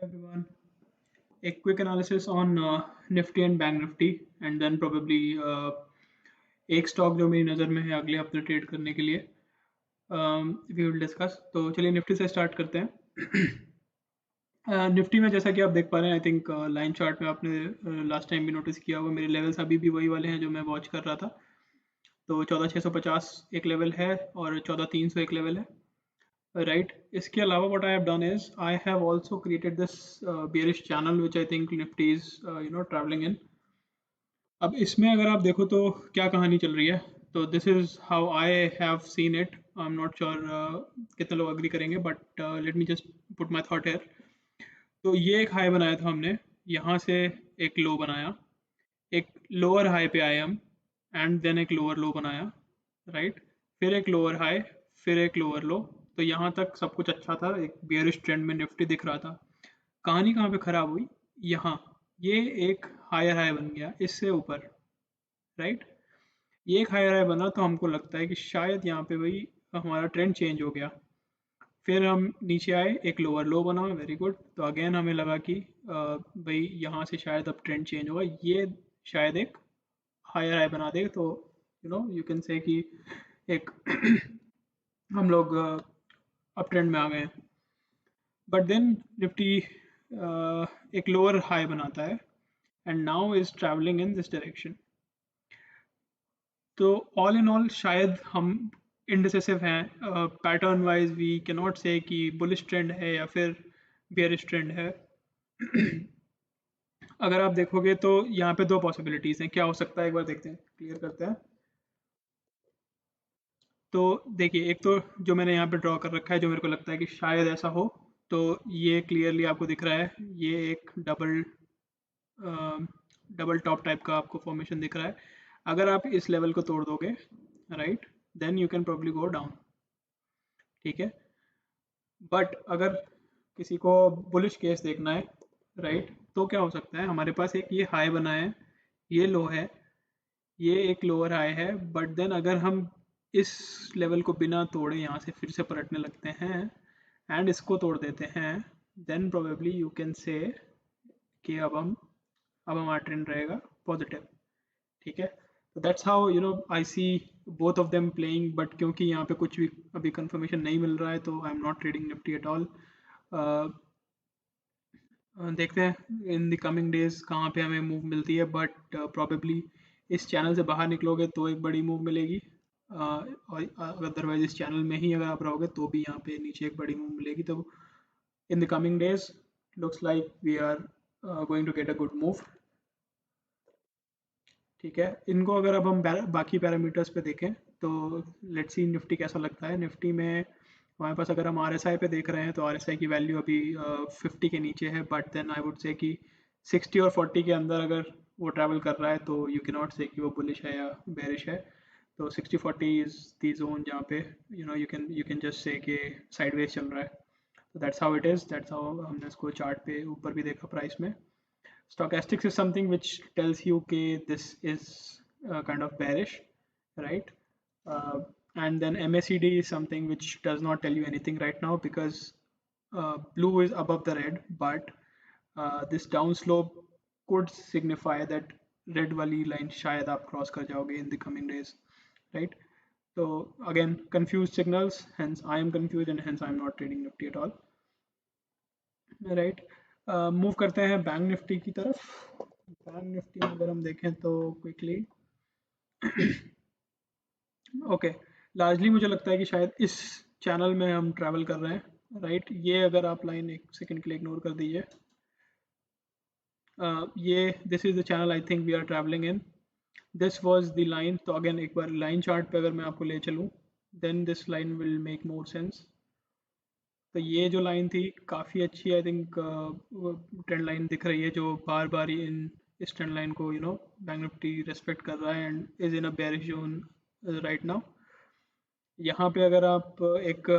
everyone. A quick analysis on Nifty and Bank Nifty, and then probably एक stock जो मेरी नज़र में है अगले हफ्ते ट्रेड करने के लिए वी विल डिस्कस। तो चलिए निफ्टी से स्टार्ट करते हैं। निफ्टी में जैसा कि आप देख पा रहे हैं, आई थिंक लाइन चार्ट में आपने लास्ट टाइम भी नोटिस किया होगा, मेरे लेवल्स अभी भी वही वाले हैं जो मैं वॉच कर रहा था। तो 14,650 एक लेवल है और 14,300 एक लेवल है, राइट। इसके अलावा what I have done is I have also created this bearish channel which I think Nifty is traveling in। अब इसमें अगर आप देखो तो क्या कहानी चल रही है, तो this is how I have seen it. I am not sure कितने लोग अग्री करेंगे, but let me just put my thought here. तो ये एक हाई बनाया था हमने, यहाँ से एक लो बनाया, एक लोअर हाई पे आए हम, एंड देन एक लोअर लो बनाया, राइट। फिर एक लोअर हाई, फिर एक लोअर लो। तो यहाँ तक सब कुछ अच्छा था, एक बियरिश ट्रेंड में निफ्टी दिख रहा था। कहानी कहाँ पे खराब हुई? यहाँ ये एक हायर हाई बन गया इससे ऊपर, राइट। ये एक हायर हाई बना तो हमको लगता है कि शायद यहाँ पे भाई हमारा ट्रेंड चेंज हो गया। फिर हम नीचे आए, एक लोअर लो बना, वेरी गुड। तो अगेन हमें लगा कि भाई यहाँ से शायद अब ट्रेंड चेंज होगा, ये शायद एक हायर हाई बना दे। तो यू कैन से कि एक हम लोग अप ट्रेंड में आ गए हैं। बट देन निफ्टी एक लोअर हाई बनाता है and now is travelling in this direction. तो ऑल इन ऑल शायद हम इंडिसिसिव हैं। Pattern wise we can not say कि बुलिश ट्रेंड है या फिर बेयरिश ट्रेंड है। अगर आप देखोगे तो यहाँ पे दो पॉसिबिलिटीज़ हैं, क्या हो सकता है एक बार देखते हैं, क्लियर करते हैं। तो देखिए, एक तो जो मैंने यहाँ पे ड्रॉ कर रखा है, जो मेरे को लगता है कि शायद ऐसा हो, तो ये क्लियरली आपको दिख रहा है, ये एक डबल टॉप टाइप का आपको फॉर्मेशन दिख रहा है। अगर आप इस लेवल को तोड़ दोगे, right, then you can probably go down, ठीक है। बट अगर किसी को बुलिश केस देखना है, राइट, तो क्या हो सकता है, हमारे पास एक ये हाई बना है, ये लो है, ये एक लोअर हाई है, बट देन अगर हम इस लेवल को बिना तोड़े यहाँ से फिर से पलटने लगते हैं एंड इसको तोड़ देते हैं, then probably you can say कि अब हमारा ट्रेंड रहेगा पॉजिटिव, ठीक है। तो that's how I see both of them playing. But क्योंकि यहाँ पे कुछ भी अभी कंफर्मेशन नहीं मिल रहा है, तो I am not trading Nifty at all. देखते हैं इन द कमिंग डेज कहाँ पे हमें मूव मिलती है, बट प्रॉबेबली इस चैनल से बाहर निकलोगे तो एक बड़ी मूव मिलेगी, और अदरवाइज इस चैनल में ही अगर आप रहोगे तो भी यहाँ पे नीचे एक बड़ी मूव मिलेगी। तो in the coming days looks like we are going to get a good move, ठीक है। इनको अगर अब हम बाकी पैरामीटर्स पे देखें तो लेट्स सी निफ्टी कैसा लगता है। निफ्टी में हमारे पास अगर हम आरएसआई पे देख रहे हैं तो आरएसआई की वैल्यू अभी 50 के नीचे है, but then I would say कि 60 और 40 के अंदर अगर वो ट्रैवल कर रहा है तो यू कैन नॉट से कि वो बुलिश है या बेरिश है। तो 60-40 इज दी जोन जहाँ पे यू कैन जस्ट से कि साइडवेज चल रहा है। तो that's how it is, that's how हमने इसको चार्ट पे ऊपर भी देखा प्राइस में। Stochastics is something which tells you okay this is kind of bearish, right? Uh, and then MACD is something which does not tell you anything right now because blue is above the red, but this downslope could signify that red wali line शायद आप cross कर जाओगे in the coming days, right? So again, confused signals, hence I am confused and hence I am not trading Nifty at all, right? Move करते हैं bank Nifty की तरफ। Bank Nifty में अगर हम देखें तो क्विकली ओके, लार्जली मुझे लगता है कि शायद इस चैनल में हम ट्रैवल कर रहे हैं, राइट। ये अगर आप लाइन एक सेकंड के लिए इग्नोर कर दीजिए, ये this is the channel I think we are travelling in, this was the line. तो अगेन एक बार लाइन चार्ट पे अगर मैं आपको ले चलूँ, then this line will make more sense. तो ये जो लाइन थी काफ़ी अच्छी, आई थिंक ट्रेंड लाइन दिख रही है जो बार बार इन इस ट्रेंड लाइन को बैंक निफ्टी रेस्पेक्ट कर रहा है and is in a bearish zone right now. यहाँ पे अगर आप एक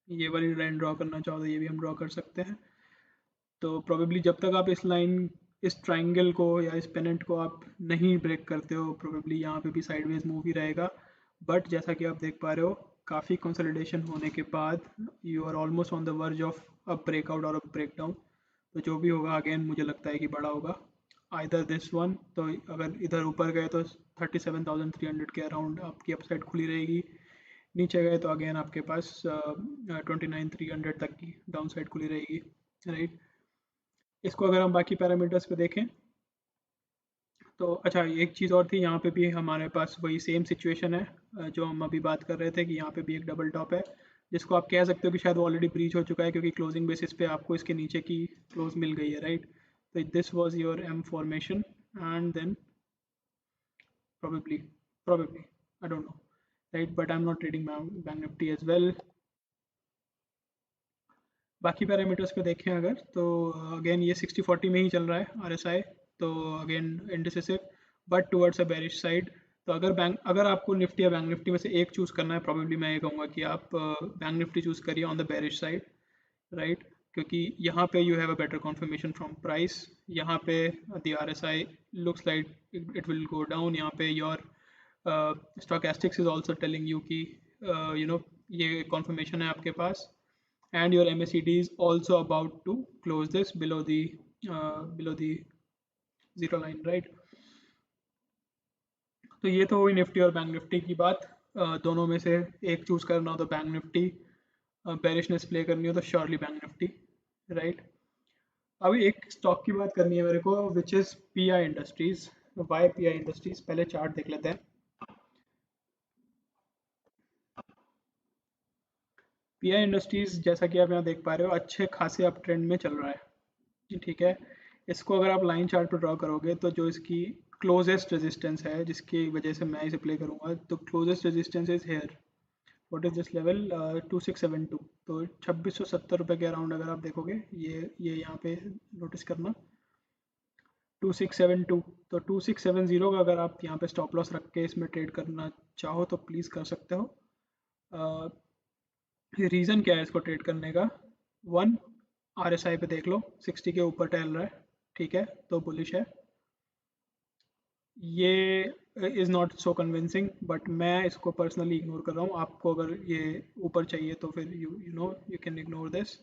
ये वाली लाइन ड्रॉ करना चाहो तो ये भी हम ड्रॉ कर सकते हैं। तो प्रोबेबली जब तक आप इस लाइन, इस ट्राइंगल को या इस पेनेंट को आप नहीं ब्रेक करते हो, प्रोबेबली यहाँ पे भी साइडवेज मूव ही रहेगा। बट जैसा कि आप देख पा रहे हो, काफ़ी कंसोलिडेशन होने के बाद you are almost on the verge of a breakout और अ ब्रेकडाउन। तो जो भी होगा अगेन मुझे लगता है कि बड़ा होगा आइदर दिस वन। तो अगर इधर ऊपर गए तो 37,300 के अराउंड आपकी अपसाइड खुली रहेगी, नीचे गए तो अगेन आपके पास 29,300 तक की डाउन साइड खुली रहेगी, राइट। इसको अगर हम बाकी पैरामीटर्स पे देखें तो अच्छा एक चीज़ और थी, यहाँ पे भी हमारे पास वही सेम सिचुएशन है जो हम अभी बात कर रहे थे कि यहाँ पे भी एक डबल टॉप है जिसको आप कह सकते हो कि शायद वो ऑलरेडी ब्रीच हो चुका है क्योंकि क्लोजिंग बेसिस पे आपको इसके नीचे की क्लोज मिल गई है, राइट। तो this was your M formation and then probably I don't know, right, but I'm not trading bank nifty as well। बाकी पैरामीटर्स पे देखें अगर तो अगेन ये 60-40 में ही चल रहा है आरएसआई, तो again indecisive but towards a bearish side. तो अगर आपको निफ्टी या बैंक निफ्टी में से एक चूज़ करना है, प्रॉब्लली मैं ये कहूँगा कि आप बैंक निफ्टी चूज़ करिए on the bearish side, right. क्योंकि यहाँ पे you have a better confirmation from price, यहाँ पे the RSI looks like it will go down, यहाँ पे your stochastics is also telling you कि ये कॉन्फर्मेशन है आपके पास, and your MACD is also about to close this below the zero line, right। तो ये तो हुई निफ्टी और बैंक निफ्टी की बात। दोनों में से एक चूज करना हो तो बैंक निफ्टी, बेरिशनेस प्ले करनी हो तो श्योरली बैंक निफ्टी, राइट। अभी एक स्टॉक की बात करनी है मेरे को which is PI Industries. Why PI Industries, पहले चार्ट देख लेते हैं। पीआई इंडस्ट्रीज जैसा कि आप यहाँ देख पा रहे हो अच्छे खासे अप ट्रेंड में चल रहा है, ठीक है। इसको अगर आप लाइन चार्ट पर ड्रॉ करोगे तो जो इसकी क्लोजेस्ट रेजिस्टेंस है जिसकी वजह से मैं इसे प्ले करूंगा, तो closest resistance is here. What is this level? 2672। तो 2670 रुपये के अराउंड अगर आप देखोगे, ये यहाँ पे नोटिस करना 2672। तो 2670 का अगर आप यहाँ पे स्टॉप लॉस रख के इसमें ट्रेड करना चाहो तो प्लीज़ कर सकते हो। रीज़न क्या है इसको ट्रेड करने का? वन, आरएसआई पे देख लो 60 के ऊपर टहल रहा है, ठीक है, तो बुलिश है। ये is not so convincing but मैं इसको पर्सनली इग्नोर कर रहा हूँ। आपको अगर ये ऊपर चाहिए तो फिर you can ignore this.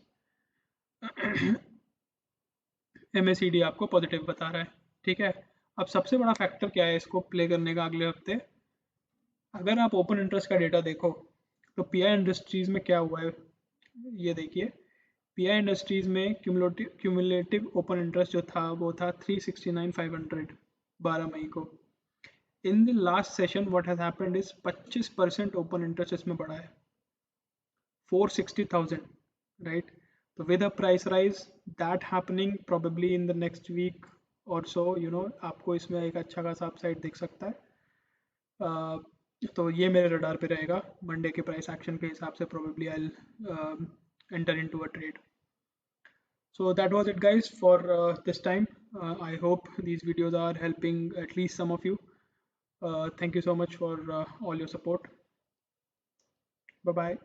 MACD आपको पॉजिटिव बता रहा है, ठीक है। अब सबसे बड़ा फैक्टर क्या है इसको प्ले करने का अगले हफ्ते? अगर आप ओपन इंटरेस्ट का डेटा देखो तो पीआई इंडस्ट्रीज़ में क्या हुआ है, ये देखिए। पीआई इंडस्ट्रीज़ में क्यूमुलेटिव ओपन इंटरेस्ट जो था वो था 369,500 12 मई को। In the last session what has happened is 25% open interest इसमें बढ़ा है, 460,000, राइट। तो with a price rise that happening probably in the next week और सो आपको इसमें एक अच्छा खासा अपसाइड दिख सकता है। तो ये मेरे रडार पे रहेगा। मंडे के प्राइस एक्शन के हिसाब से probably I enter into a trade. So that was it guys for this time। I hope these videos are helping at least some of you। Thank you so much for all your support। Bye bye।